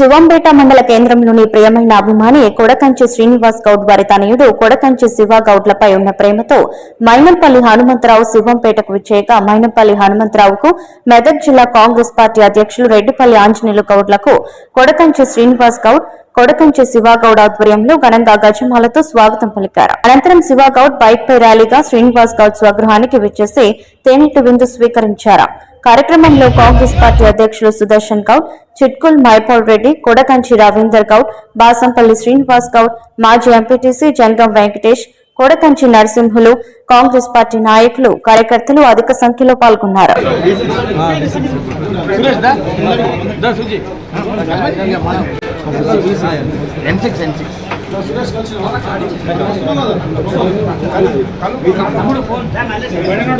శివంపేట మండల కేంద్రంలోని ప్రియమైన అభిమాని కొడకంచి శ్రీనివాస్ గౌడ్ వారి తనయుడు కొడకంచి శివ గౌడ్లపై ఉన్న ప్రేమతో మైనంపల్లి హనుమంతరావు శివంపేటకు విచ్చేయగా మైనంపల్లి హనుమంతరావుకు మెదక్ జిల్లా కాంగ్రెస్ పార్టీ అధ్యక్షులు రెడ్డిపల్లి ఆంజనేయులు గౌడ్లకు కొడకంచి శ్రీనివాస్ గౌడ్ కొడకంచి శివగౌడ్ ఆధ్వర్యంలో ఘనంగా గజమాలతో స్వాగతం పలికారు. అనంతరం శివగౌడ్ బైక్ పై ర్యాలీగా శ్రీనివాస్ గౌడ్ స్వగృహానికి విచ్చేసి తేనెటి విందు స్వీకరించారు. కార్యక్రమంలో కాంగ్రెస్ పార్టీ అధ్యక్షులు సుదర్శన్ గౌడ్, చిట్కుల్ మైపాల్ రెడ్డి, కొడకంచి రవీందర్ గౌడ్, బాసంపల్లి శ్రీనివాస్ గౌడ్, మాజీ ఎంపీటీసీ జంగం వెంకటేష్, కొడకంచి నరసింహులు, కాంగ్రెస్ పార్టీ నాయకులు, కార్యకర్తలు అధిక సంఖ్యలో పాల్గొన్నారు.